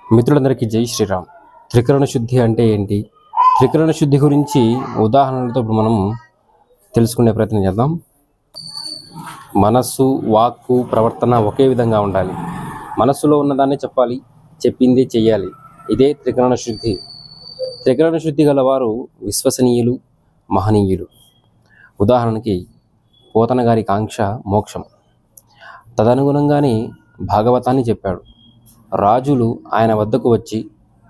మిత్రులందరికీ జై శ్రీరామ్. త్రికరణ శుద్ధి అంటే ఏంటి? త్రికరణ శుద్ధి గురించి ఉదాహరణలతో ఇప్పుడు మనం తెలుసుకునే ప్రయత్నం చేద్దాం. మనస్సు, వాక్కు, ప్రవర్తన ఒకే విధంగా ఉండాలి. మనస్సులో ఉన్నదాన్ని చెప్పాలి, చెప్పిందే చెయ్యాలి. ఇదే త్రికరణ శుద్ధి. త్రికరణ శుద్ధి గల వారు విశ్వసనీయులు, మహనీయులు. ఉదాహరణకి పోతన గారి కాంక్ష మోక్షం. తదనుగుణంగానే భాగవతాన్ని చెప్పాడు. రాజులు ఆయన వద్దకు వచ్చి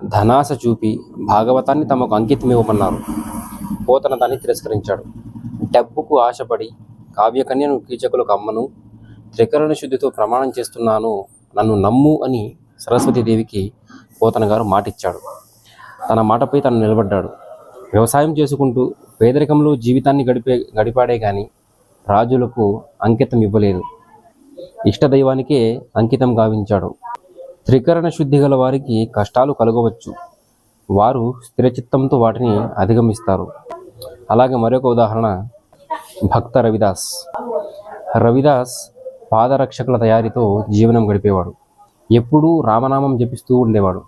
ధనాశ చూపి భాగవతాన్ని తమకు అంకితం ఇవ్వమన్నారు. పోతన దాన్ని తిరస్కరించాడు. డబ్బుకు ఆశపడి కావ్యకన్యను కీచకులకు అమ్మను, త్రికరణ శుద్ధితో ప్రమాణం చేస్తున్నాను, నన్ను నమ్ము అని సరస్వతీదేవికి పోతన గారు మాటిచ్చాడు. తన మాటపై తను నిలబడ్డాడు. వ్యవసాయం చేసుకుంటూ పేదరికంలో జీవితాన్ని గడిపాడే కానీ రాజులకు అంకితం ఇవ్వలేదు. ఇష్టదైవానికే అంకితం గావించాడు. త్రికరణ శుద్ధి గల వారికి కష్టాలు కలగవచ్చు. వారు స్థిరచిత్తంతో వాటిని అధిగమిస్తారు. అలాగే మరొక ఉదాహరణ భక్త రవిదాస్. రవిదాస్ పాదరక్షకుల తయారీతో జీవనం గడిపేవాడు. ఎప్పుడూ రామనామం జపిస్తూ ఉండేవాడు.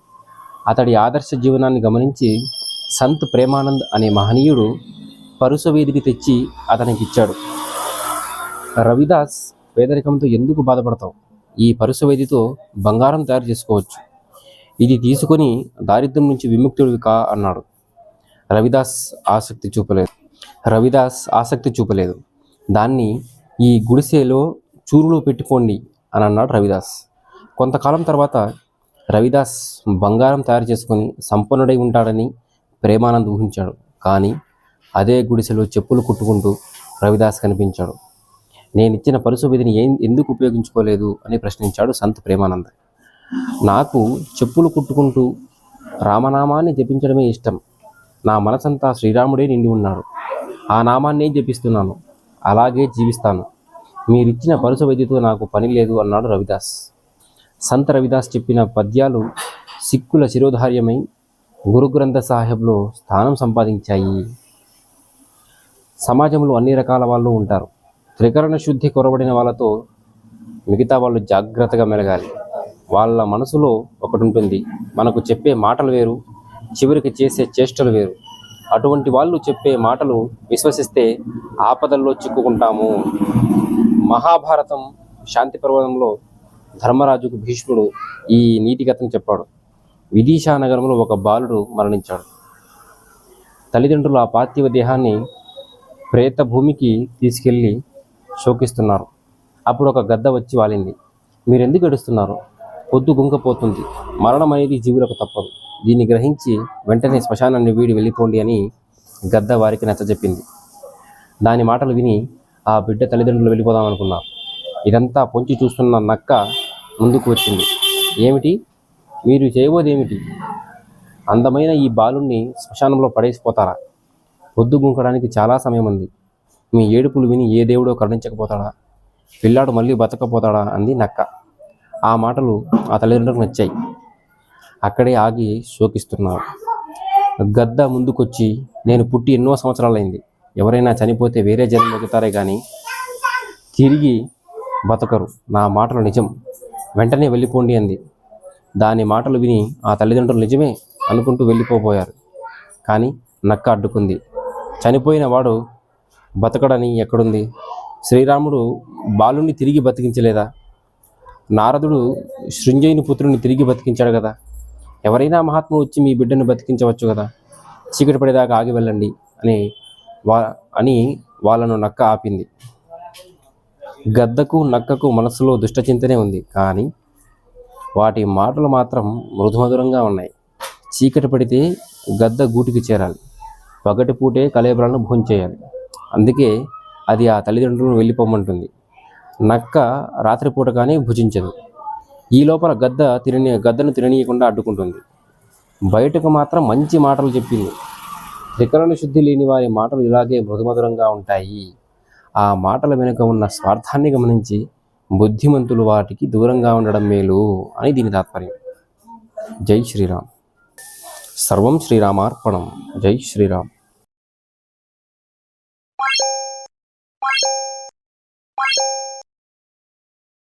అతడి ఆదర్శ జీవనాన్ని గమనించి సంత్ ప్రేమానంద్ అనే మహనీయుడు పరుసవేదికి తెచ్చి అతనికి ఇచ్చాడు. రవిదాస్, పేదరికంతో ఎందుకు బాధపడతావు? ఈ పరుసవేదితో బంగారం తయారు చేసుకోవచ్చు. ఇది తీసుకొని దారిద్ర్యం నుంచి విముక్తుడివి కా అన్నాడు. రవిదాస్ ఆసక్తి చూపలేదు. దాన్ని ఈ గుడిసెలో చూరులో పెట్టుకోండి అని అన్నాడు రవిదాస్. కొంతకాలం తర్వాత రవిదాస్ బంగారం తయారు చేసుకొని సంపన్నుడై ఉంటాడని ప్రేమానంద్ ఊహించాడు. కానీ అదే గుడిసెలో చెప్పులు కుట్టుకుంటూ రవిదాస్ కనిపించాడు. నేనిచ్చిన పరుసవేదిని ఎందుకు ఉపయోగించుకోలేదు అని ప్రశ్నించాడు సంత్ ప్రేమానంద్. నాకు చెప్పులు కుట్టుకుంటూ రామనామాన్ని జపించడమే ఇష్టం. నా మనసంతా శ్రీరాముడే నిండి ఉన్నాడు. ఆ నామాన్నే జపిస్తున్నాను, అలాగే జీవిస్తాను. మీరిచ్చిన పరుసవేదితో నాకు పని లేదు అన్నాడు రవిదాస్. సంత్ రవిదాస్ చెప్పిన పద్యాలు సిక్కుల శిరోధార్యమై గురుగ్రంథ సాహెబ్లో స్థానం సంపాదించాయి. సమాజంలో అన్ని రకాల వాళ్ళు ఉంటారు. త్రికరణ శుద్ధి కొరబడిన వాళ్ళతో మిగతా వాళ్ళు జాగ్రత్తగా మెలగాలి. వాళ్ళ మనసులో ఒకటి ఉంటుంది. మనకు చెప్పే మాటలు వేరు, చివరికి చేసే చేష్టలు వేరు. అటువంటి వాళ్ళు చెప్పే మాటలు విశ్వసిస్తే ఆపదల్లో చిక్కుకుంటాము. మహాభారతం శాంతి పర్వతంలో ధర్మరాజుకు భీష్ముడు ఈ నీతి కథను చెప్పాడు. విదిశా నగరంలో ఒక బాలుడు మరణించాడు. తల్లిదండ్రులు ఆ పార్థివ దేహాన్ని ప్రేత భూమికి తీసుకెళ్ళి శోకిస్తున్నారు. అప్పుడు ఒక గద్ద వచ్చి వాలింది. మీరెందుకు ఏడుస్తున్నారు? పొద్దు గుంకపోతుంది. మరణం అనేది జీవులకు తప్పదు. దీన్ని గ్రహించి వెంటనే శ్మశానాన్ని వీడి వెళ్ళిపోండి అని గద్ద వారికి నచ్చజెప్పింది. దాని మాటలు విని ఆ బిడ్డ తల్లిదండ్రులు వెళ్ళిపోదామనుకున్నారు. ఇదంతా పొంచి చూస్తున్న నక్క ముందుకు వచ్చింది. ఏమిటి? మీరు చేయబోదేమిటి? అందమైన ఈ బాలుణ్ణి శ్మశానంలో పడేసిపోతారా? పొద్దు గుంకడానికి చాలా సమయం ఉంది. మీ ఏడుపులు విని ఏ దేవుడో కరుణించకపోతాడా? పిల్లాడు మళ్ళీ బతకపోతాడా అంది నక్క. ఆ మాటలు ఆ తల్లిదండ్రులకు నచ్చాయి. అక్కడే ఆగి శోకిస్తున్నారు. గద్ద ముందుకొచ్చి, నేను పుట్టి ఎన్నో సంవత్సరాలైంది. ఎవరైనా చనిపోతే వేరే జన్మ ఎగుతారే కానీ తిరిగి బతకరు. నా మాటలు నిజం. వెంటనే వెళ్ళిపోండి అంది. దాని మాటలు విని ఆ తల్లిదండ్రులు నిజమే అనుకుంటూ వెళ్ళిపోబోయారు. కానీ నక్క అడ్డుకుంది. చనిపోయిన వాడు బతకడని ఎక్కడుంది? శ్రీరాముడు బాలుని తిరిగి బతికించలేదా? నారదుడు శృంజయుని పుత్రుని తిరిగి బతికించాడు కదా. ఎవరైనా మహాత్ముడు వచ్చి మీ బిడ్డను బతికించవచ్చు కదా. చీకటి పడేదాకా ఆగి వెళ్ళండి అని వాళ్ళను నక్క ఆపింది. గద్దకు నక్కకు మనసులో దుష్టచింతనే ఉంది. కానీ వాటి మాటలు మాత్రం మృదుమధురంగా ఉన్నాయి. చీకటి పడితే గద్ద గూటికి చేరాలి, పగటిపూటే కళేబరాలను భోంచేయాలి. అందుకే అది ఆ తల్లిదండ్రులను వెళ్ళిపోమంటుంది. నక్క రాత్రిపూట కానీ భుజించదు. ఈ లోపల గద్దను తిననీయకుండా అడ్డుకుంటుంది. బయటకు మాత్రం మంచి మాటలు చెప్పింది. త్రికరణ శుద్ధి లేని వారి మాటలు ఇలాగే మృదుమధురంగా ఉంటాయి. ఆ మాటల వెనుక ఉన్న స్వార్థాన్ని గమనించి బుద్ధిమంతులు వాటికి దూరంగా ఉండడం మేలు అని దీని తాత్పర్యం. జై శ్రీరామ్. సర్వం శ్రీరామార్పణం. జై శ్రీరామ్.